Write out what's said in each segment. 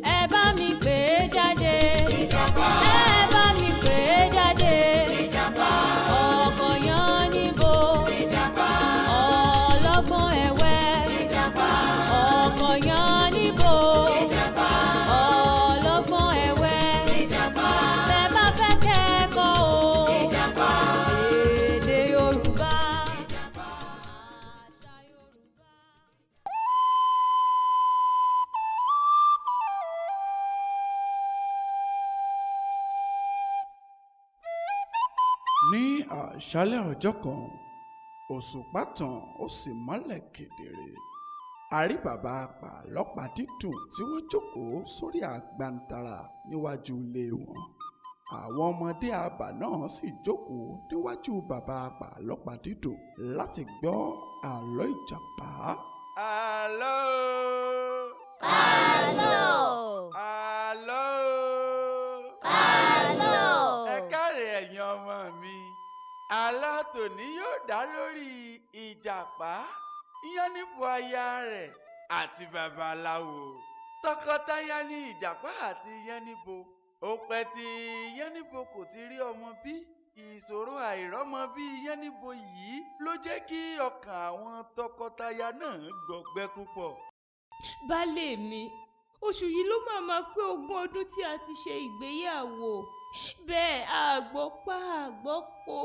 ẹ bá mi pè é jáde. Ìjàpá. ẹ bá mi pè é jáde. Ìjàpá. ọkọ Yánníbo. Ìjàpá. ọlọ́gbọ́n ẹ̀wẹ́. Ìjàpá. ọkọ Yánníbo. Ìjàpá. ọlọ́gbọ́n ẹ̀wẹ́. Ìjàpá. tẹ́ bá fẹ́ kẹ́kọ̀ọ́ o. Ìjàpá. èdè Yorùbá. Ìjàpá. àṣà Yorùbá. ní àṣálẹ́ ọjọ́ kan òṣùpá tàn ó sì mọ́lẹ̀ kedere. a rí bàbá pàlọ́pàá dídùn tí wọ́n jókòó sórí àgbàntara níwájú ilé wọn. àwọn ọmọdé àbà náà sì jókòó níwájú bàbá pàlọ́pàá dídùn láti gbọ́ àlọ́ ìjàpá. àlọ́ Àlọ́. àlọ́ Àlọ́. ẹ káre ẹ̀yin ọmọ mi. àlọ́ tòní yóò dá lórí ìjàpá, Yánníbo aya rẹ̀ àti babaláwo. tọkọtaya ni ìjàpá àti Yánníbo. ó pẹ́ tí Yánníbo kò ti rí ọmọ bí. ìṣòro àìrọ́mọ bí Yánníbo yìí ló jẹ́ kí ọkàn àwọn tọkọtaya náà gbọgbẹ́ púpọ̀. Baálé mi, oṣù yìí ló máa pé 20 ọdún tí a ti ṣe ìgbéyàwó. Bẹ́ẹ̀ àgbọ́pá àgbọ́po.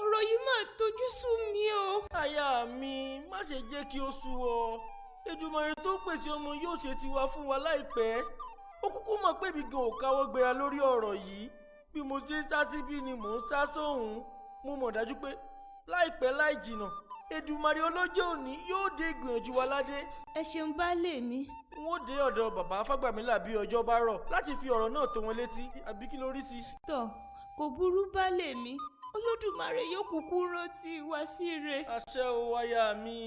Ọ̀rọ̀ yìí máa tojú sú mi o. Aya mi, má ṣe jẹ́ kí ó sú ọ. Èdùmàrè tó pèsè ọmọ yóò ṣe tiwa fún wa láìpẹ́. Ó kúkú mọ̀ pé mi gan ò káwọ́ gbéra lórí ọ̀rọ̀ yìí. Bí mo ṣe ń sá síbí ni mò ń sá sóhun. Mo mọ̀ dájú pé láìpẹ́ láì jìnnà Èdùmàrè ọlọ́jọ́ òní yóò dé ìgbìyànjú wa ládé. Ẹ ṣeun baálé mi. N ó dé ọ̀dọ̀ bàbá Fágbàmílà bí ọjọ́ bá rọ̀ láti fi ọ̀rọ̀ náà tó wọn létí. Àbí kí ló rí sí? Tọ́, kò burú baálé mi. Olódùmarè yóò kúkú rántí wa sí ire. Àṣẹ o aya mi.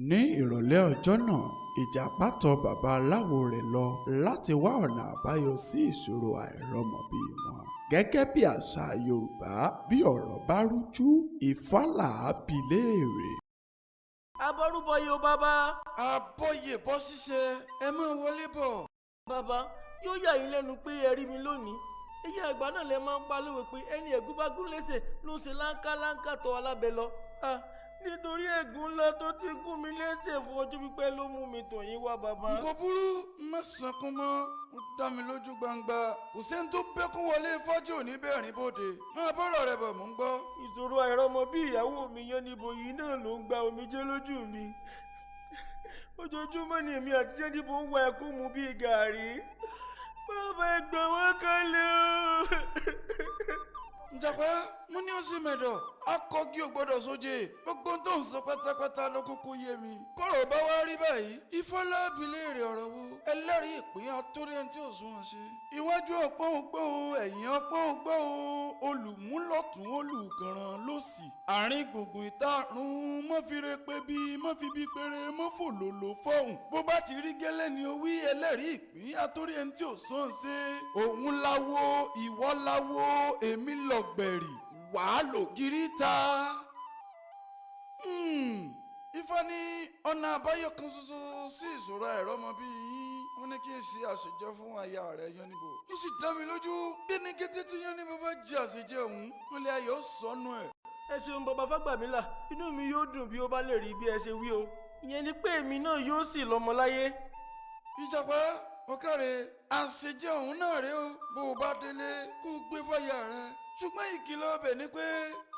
ní ìrọ̀lẹ́ ọjọ́ náà ìjàpá tọ̀ babaláwo rẹ̀ lọ láti wá ọ̀nà àbáyọ sí ìṣòro àìrọ́mọbí wọn. gẹ́gẹ́ bí àṣà Yorùbá, bí ọ̀rọ̀ bá rújú Ifá là á bi léèrè. Abọ́rúbọyè o bàbá. àbọ̀yè bọ́ ṣíṣe ẹ máa wọlé bọ̀. Bàbá, yóò yà yín lẹ́nu pé ẹ rí mi lónìí. Ẹ̀yin àgbà náà lẹ máa ń palówe pé ẹni ẹ̀gún bá gún lẹ́sẹ̀ ló ń ṣe láńká tọ̀ alábẹ́ lọ. Nítorí ẹ̀gún ńlá tó ti gún mi lẹ́sẹ̀ fún ọjọ́ pípẹ́ ló mú mi tọ̀ yín wá bàbá. nǹkan burú mẹ́sàn-án kún mọ́ ó dá mi lójú gbangba kò sẹ́ni tó bẹ́kún wọlé fọ́jú òní bẹ́ẹ̀rín bòde máa bọ́rọ̀ rẹ̀ bọ̀ mú ń gbọ́. Ìṣòro àìrọ́mọ bí ìyàwó mi Yánníbo yìí náà ló ń gba omijé lójú mi. Ojoojúmọ́ ni èmi àti Yánníbo ń wá ẹkún mu bíi gàárì. Bàbá ẹ gbà wá kalẹ̀ o. Ìjàpá mo ní ó sì mẹ̀dọ̀ akọ́gi ò gbọ́dọ̀ sóje gbogbo tó ń sọ pátápátá ló kúkú yé mi. kọ́rọ̀ bá wá rí báyìí Ifálábí léèrè ọ̀rọ̀ wo ẹlẹ́rìí ìpín àtórí ẹni tí ò sunwọ̀n ṣe. iwájú ọpọ́n gbọ́ o ẹ̀yìn ọpọ́n gbọ́ o olùmúlọ̀tún olùkànràn lòsì. àárín gbùngbùn ìtarun mọ́ fi re pé bí mọ́ fi bí péré mọ́ fò lòlò fọ́hùn. bó bá ti rí gẹ́lẹ́ ni ó wí ẹlẹ́rìí ìpín àtórí ẹni tí ò sunwọ̀n ṣe. òun láwo ìwọ láwo èmi lọ̀gbẹ̀rì wàá lò gírí ta. Ifá ní ọ̀nà àbáyọ kan ṣoṣo sí ìṣòro àìrọ́mọbí yín. wọ́n ní kí n ṣe àṣejẹ fún aya rẹ̀ Yánníbo. ó sì dá mi lójú bí ní kété tí Yánníbo bá jẹ àṣejẹ ọ̀hún wọ́n lé ayọ̀ sọnù ẹ̀. Ẹ ṣeun bàbá Fágbàmílà, inú mi yóò dùn bí ó bá lè rí bí ẹ ṣe wí o. Ìyẹn ni pé èmi náà yóò sì lọ́mọ láyé. Ìjàpá ọ̀kàrẹ̀ àṣejẹ ọ̀hún náà rèé o bó o bá délé kó o gbé fáyà rẹ̀. ṣùgbọ́n ìkìlọ̀ ọbẹ̀ ni pé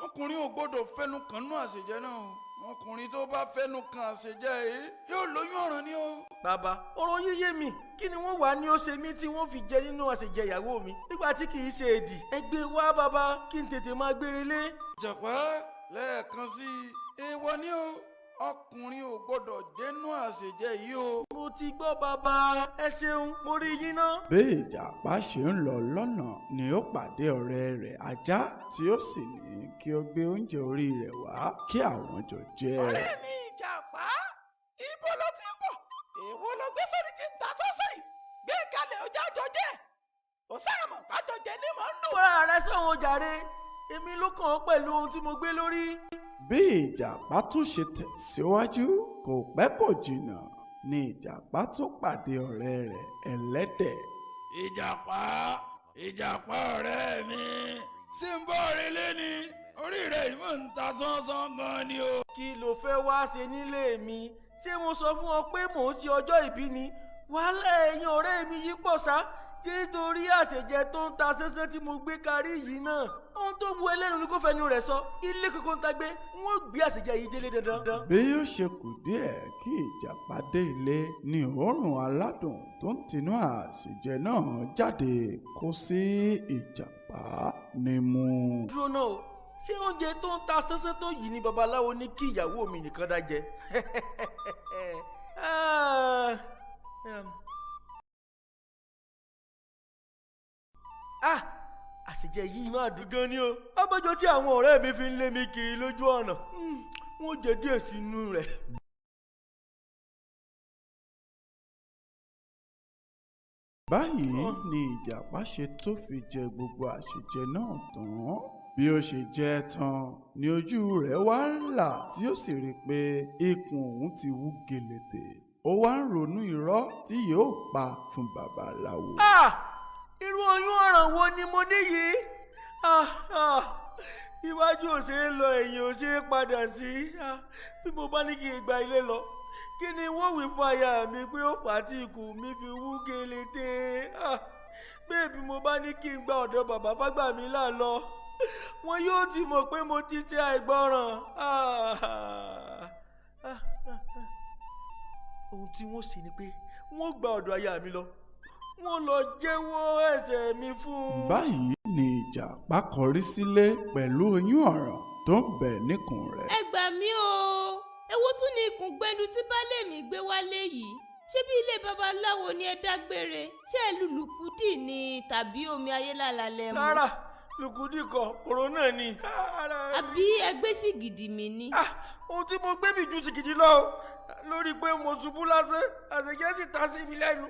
ọkùnrin ò gbọ́dọ̀ fẹnu kàn nú àṣejẹ náà o. ọkùnrin tó bá fẹnu kàn àṣejẹ yìí yóò lóyún ọ̀ràn ni o. Bàbá, ọ̀rọ̀ yíyé mi, kí ni wọ́n wà ní ó ṣe mí tí wọ́n fi jẹ nínú àṣejẹ ìyàwó mi nígbà tí kì í ṣe èdì. Ẹ gbé wá bàbá kí n tètè máa gbére lé. Ìjàpá lẹ́ẹ̀kan sí i èèwọ̀ ni o ọkùnrin ò gbọ́dọ̀ jẹ́nu àṣejẹ yìí o. Mo ti gbọ́ bàbá, ẹ ṣeun, mo rí yín ná. bí Ìjàpá ṣe ń lọ lọ́nà ni ó pàdé ọ̀rẹ́ rẹ̀ ajá tí ó sì ní kí ó gbé oúnjẹ orí rẹ̀ wá kí àwọn jọ jẹ. ọ̀rẹ́ mi Ìjàpá, ibo ló ti ń bọ̀? èwo ló gbé sórí tí ń ta sọ́sọ́ yìí? gbé kalẹ̀ ó jájọ jẹ́. ó sáàmù pàjọ jẹ ní mò ń dùn. Fúnra rẹ sọ̀hún jàre, èmi ló kàn án pẹ̀lú ohun tí mo gbé lórí. bí ìjàpá tún ṣe tẹ̀síwájú kò pẹ́ kò jìnnà ni ìjàpá tún pàdé ọ̀rẹ́ rẹ̀ ẹlẹ́dẹ̀. ìjàpá ìjàpá ọ̀rẹ́ mi ṣé ń bọ́ ọ̀rẹ́ lé ni orí rẹ̀ yìí mọ̀ ń ta sánsán gan ni o. kí ló fẹ́ wá ṣe nílé mi ṣé mo sọ fún ọ pé mò ń ṣe ọjọ́ ìbí ni wàhálà ẹ̀yin ọ̀rẹ́ mi yìí pọ̀ ṣá nítorí àṣejẹ tó ń ta sánsán tí mo gbé karí yìí náà ohun tó wu ẹlẹ́nu ni kò fẹnu rẹ̀ sọ ilé kankan tá gbé wọ́n gbé àṣejẹ yìí délé dandan. bí yóò ṣe kù díẹ̀ kí ìjàpá dé ilé ni òórùn aládùn tó ń tinú àṣejẹ náà jáde kó sí ìjàpá nímú. dúró náà o ṣé oúnjẹ tó ń ta sánsán tó yìí ni babaláwo ní kí ìyàwó mi nìkan dá jẹ. àṣejẹ yìí máa dùn gan ni o abájọ tí àwọn ọ̀rẹ́ mi fi ń lé mi kiri lójú ọ̀nà wọ́n jẹ díẹ̀ sínú rẹ̀. báyìí ni ìjàpá ṣe tó fi jẹ gbogbo àṣejẹ náà tán bí ó ṣe jẹ tán ni ojú rẹ̀ wá là tí ó sì rí i pé ikùn òun ti wú gèlètè ó wá ń ronú irọ́ tí yóò pa fún babaláwo. irú oyún ọ̀ràn wo ni mo ní yìí iwájú ò ṣe é lọ ẹ̀yìn ò ṣe é padà sí bí mo bá ní kí n gba ilé lọ kí ni wọ́n wí fún aya mi pé ó fà á tí ikùn mi fi wú gèlètè bẹ́ẹ̀ bí mo bá ní kí n gba ọ̀dọ̀ bàbá Fágbàmílà lọ wọn yóò ti mọ̀ pé mo ti ṣe àìgbọràn. ohun tí wọ́n ṣe ni pé wọ́n gba ọ̀dọ̀ aya mi lọ wọ́n lọ jẹ́wọ́ ẹ̀ṣẹ̀ mi fún un. báyìí ni ìjàpá kọrí sílé pẹ̀lú oyún ọ̀ràn tó ń bẹ níkùn rẹ̀. ẹ gbà mí o èwo tún ni ikùn gbẹnu tí baálé mi gbé wálé yìí ṣé bí ilé babaláwo ni ẹ dágbére ṣé ẹ lùlùkùdì ni tàbí omi ayélálà lẹ mú. rárá lùkùdì kọ kòró náà ni. àbí ẹgbẹ́ sì gidi mi ni. ohun tí mo gbé mi ju ti gidi lọ lórí pé mo ṣubú lásán àṣejẹ sì ta sí mi lẹ́nu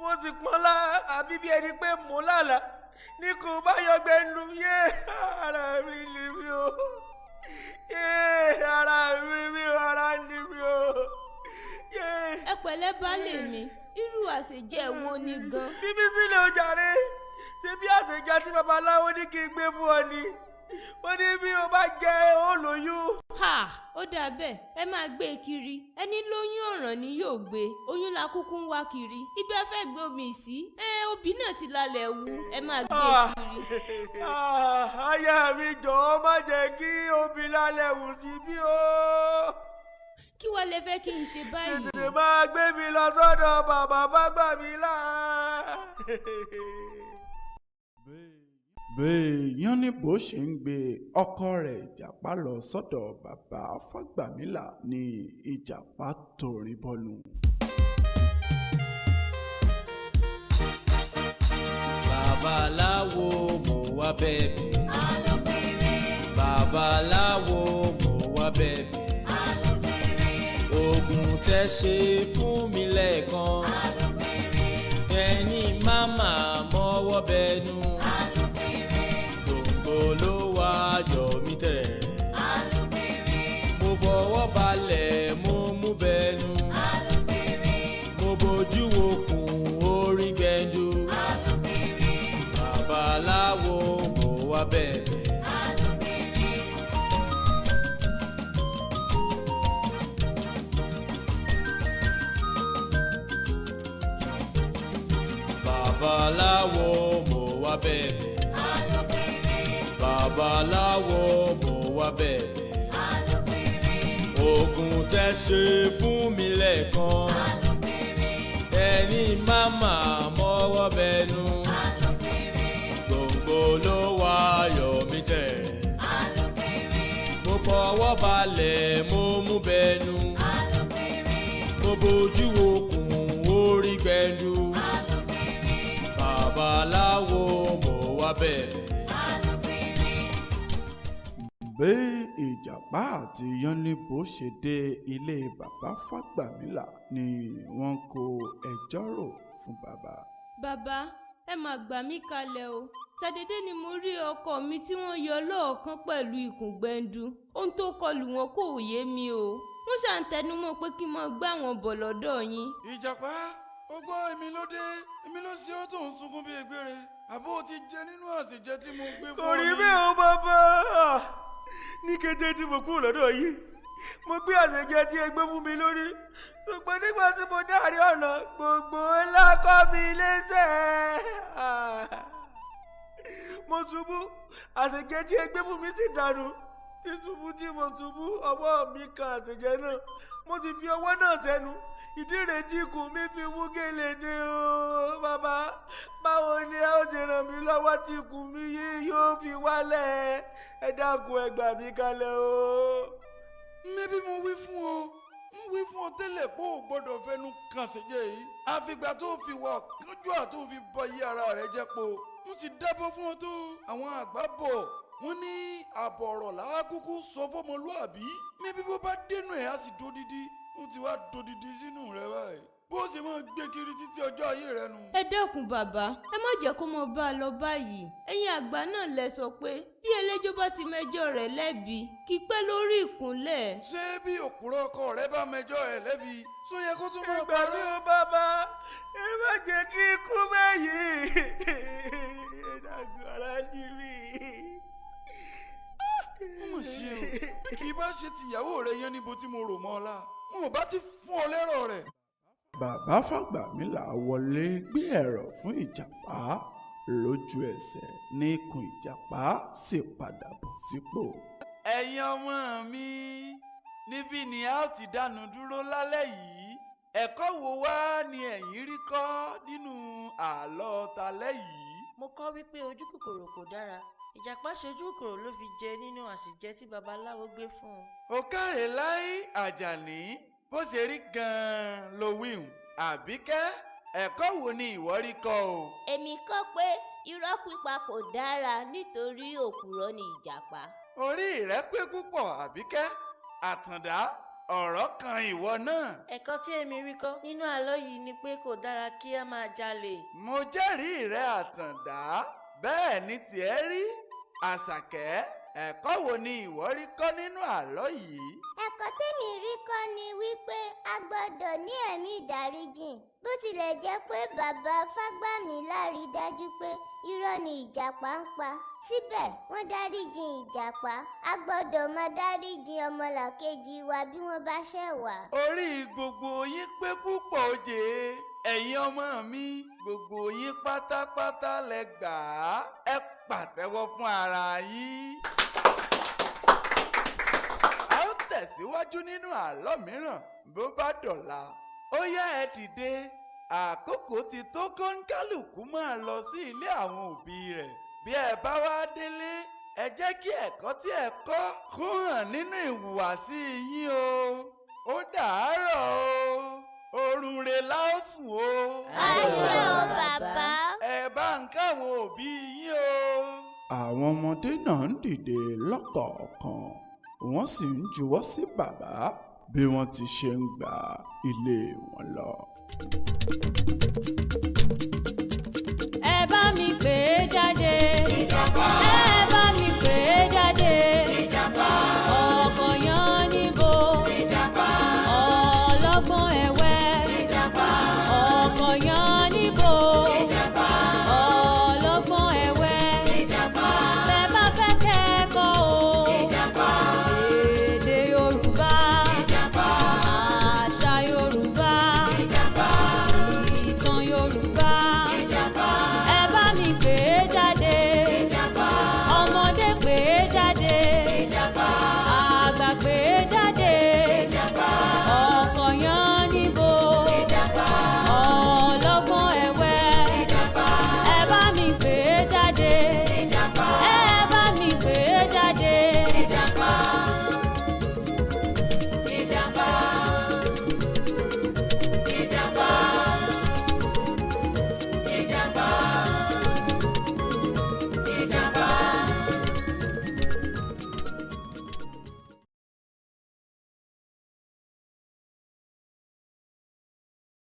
wọ́n ti pọ́n lá àbí bí ẹni pé mo lálàá ní kò bá yọgbẹ́nu yé ara mi ni mi o yé ara mi mi o ara ni mi o yé. ẹ pẹ̀lẹ́ baálé mi irú àṣejẹ wo ni gan. bíbí sílẹ̀ o jàre ṣé bí àṣejẹ tí babaláwo ní kí n gbé fún ọ ni wọ́n ní bí o bá jẹ́ ó lóyún. ó dà bẹ́ẹ̀ ẹ máa gbé e kiri ẹni lóyún ọ̀ràn ni yóò gbé oyún la kúkú ń wá kiri ibi ẹ fẹ́ gbé omi sí obì náà ti lálẹ́ wú ẹ máa gbé e kiri. aya mi jọ̀ọ́ má jẹ́ kí omi lálẹ́ wù sí bí o. kí wàá lè fẹ́ kí n ṣe báyìí. tètè máa gbé mi lọ sọ́dọ̀ bàbá Fágbàmílà. bí Yánníbo ṣe ń gbé ọkọ rẹ̀ ìjàpá lọ sọ́dọ̀ bàbá Fágbàmílà ni ìjàpá torí bọ́nu. babaláwo mo wá bẹ̀bẹ̀. alóbìnrin. babaláwo mo wá bẹ̀bẹ̀. alóbìnrin. oògùn tẹ́ ṣe fún mi lẹ́ẹ̀kan. alóbìnrin. ẹni máma mọ́wọ́ bẹnu. ló wá yọ mí tẹ̀. mo fọwọ́ balẹ̀ mo mú bẹnu. mo bójú okùn orí gbẹ̀du. babaláwo mo wá bẹ̀bẹ̀. babaláwo mo wá bẹ̀bẹ̀. babaláwo mo wá bẹ̀bẹ̀. oògùn tẹ́ ṣe fún mi lẹ́ẹ̀kan. ẹni máma mọ́wọ́ bẹnu. gbòǹgbò ló wá yọ mí tẹ̀. mo fọwọ́ balẹ̀ mo mú bẹnu. mo bójú okùn orí gbẹ̀du. babaláwo mo wá bẹ̀bẹ̀. bí ìjàpá àti Yánníbo ṣe dé ilé bàbá Fágbàmílà ni wọ́n kó ẹjọ́ rò fún bàbá. bàbá ẹ mà gbà mí kalẹ̀ o. Ṣàdédé ni mo rí ọkọ mi tí wọ́n yọ lọ́ọ̀kan pẹ̀lú ikùn gbẹ̀ndu. Ohun tó kọlù wọn kò yé mi o. Wọ́n ṣàǹtẹnumọ́ pé kí n máa gbá wọn bọ̀ lọ́dọ̀ yín. Ìjàpá, ó gbọ́ èmi ló dé, èmi ló ṣe ó tó ń sunkún bí egbére. Àbó o ti jẹ nínú àṣejẹ tí mo gbé fún ọ torí ni. bẹ́ẹ̀ o bàbá, ní kété tí mo kúrò lọ́dọ̀ yìí mo gbé àṣejẹ tí ẹ gbé fún mi lórí, ṣùgbọ́n nígbà tí mo dárí ọ̀nà gbogbo ńlá kọ́ mi lẹ́sẹ̀. Mo ṣubú, àṣejẹ tí ẹ gbé fún mi sì dànù. Tí ṣubú tí mo ṣubú, ọwọ́ mi kan àṣejẹ náà, mo sì fi ọwọ́ náà sẹ́nu. Ìdí rẹ̀ tí ikùn mi fi wú gèlèdè o. Bàbá, báwo ni ẹ ó ti ràn mí lọ́wọ́ tí ikùn mi yìí yóò fi wálẹ̀? Ẹ dákun ẹ gbà mí kalẹ̀ o. Mẹ́bí mo wí fún ọ tẹ́lẹ̀ pé o gbọ́dọ̀ fẹnu kàn ṣèjẹ yìí. Àfìgbà tó fi wà kánjúà tó fi bọ iye ara rẹ jẹ́ po. Mo sì dábọ̀ fún ọ tó. Àwọn àgbà bọ̀ wọ́n ní àbọ̀ ọ̀rọ̀ làákúkú sọ fọ́mọlúàbí. Mẹ́bí bó bá dénú ẹ̀ á sì dódídí. Ó ti wá dódídí sínú rẹ báyìí. Bó ṣe máa gbé kiri títí ọjọ́ ayé rẹ nu. Ẹ dákun bàbá, ẹ má jẹ́ kó mọ bá a lọ báyìí. Ẹ̀yin àgbà náà lẹ sọ pé bí ẹlẹ́jọ́ bá ti mẹjọ́ rẹ̀ lẹ́bi kì í pẹ́ lórí ìkúnlẹ̀. Ṣé bí òpùrọ̀ ọkọ rẹ bá mẹjọ́ rẹ lẹ́bi tó yẹ kó tún máa Ẹ gbà mí parọ́? o bàbá, ẹ má jẹ́ kí ikú báyìí. Ẹ dákun ara ní mi. Ó mọ̀ ṣe o, bí kì í bá ṣe tìyàwó rẹ Yánníbo tí mo rò mọ́ ọ la, wọn ò bá ti fún ọ lẹ́rọ̀ rẹ̀. Bàbá Fàgbàmílà wọlé gbé ẹ̀rọ fún Ìjàpá. Lójú ẹsẹ̀ ní ikùn Ìjàpá sì padà bọ̀ sípò. Ẹ̀yin ọmọ mi, níbí ni a ó ti dánu dúró lálẹ́ yìí. Ẹ̀kọ́ wo wá ni ẹ̀yin rí kọ́ nínú àlọ́ talẹ́ yìí? Mo kọ́ wípé ojú kòkòrò kò dára. Ìjàpá ṣojú kòkòrò ló fi jẹ nínú àsìjẹ tí babaláwo gbé fún un. Ó káre láì Àjàní, bó ṣe rí gan-an ló wíhùn. Àbíkẹ́, ẹ̀kọ́ wo ni ìwọ rí kọ́ o? Èmi kọ́ pé irọ́ pípa kò dára nítorí òpùrọ́ ni Ìjàpá. Orí rẹ pé púpọ̀ Àbíkẹ́. Àtàndá, ọ̀rọ̀ kan ìwọ náà. Ẹ̀kọ́ tí èmi rí kọ́ nínú àlọ́ yìí ni pé kò dára kí a máa jalè. Mo jẹ́rìí rẹ Àtàndá, bẹ́ẹ̀ ni tiẹ̀ rí. Àṣàkẹ́, ẹ̀kọ́ wo ni ìwọ rí kọ́ nínú àlọ́ yìí? Ẹ̀kọ́ tèmi rí kọ́ ni wípé a gbọ́dọ̀ ní ẹ̀mí ìdáríjìn. Bó tilẹ̀ jẹ́ pé bàbá Fágbàmílà rí dájú pé irọ́ ni Ìjàpá ń pa. Síbẹ̀ wọ́n dáríjìn Ìjàpá. A gbọ́dọ̀ máa dáríjìn ọmọlàkejì wa bí wọ́n bá ṣẹ̀ wá. Orí gbogbo yín pé púpọ̀ òjè. Ẹ̀yin ọmọ mi, gbogbo yín pátápátá lẹ gbà á. Ẹ pàtẹ́wọ́ fún ara yín. A ó tẹ̀síwájú nínú àlọ́ mìíràn bó bá dọ̀la. Ó yá ẹ dìde. Àkókò ti tó kóńkálùkù máa lọ sí ilé àwọn òbí rẹ̀. Bí ẹ bá wá délé, ẹ jẹ́ kí ẹ̀kọ́ tí ẹ kọ́ kó hàn nínú ìhùwàsí yín o. Ó dàárọ̀ o. Orun re la ó sùn o. Àṣẹ o bàbá. Ẹ bá ń káwọn òbí yín o. Àwọn ọmọdé náà ń dìde lọ́kọ̀ọ̀kan, wọ́n sì ń juwọ́ sí bàbá bí wọ́n ti ṣe ń gba ilé wọn lọ. Ẹ bá mi pè é jáde.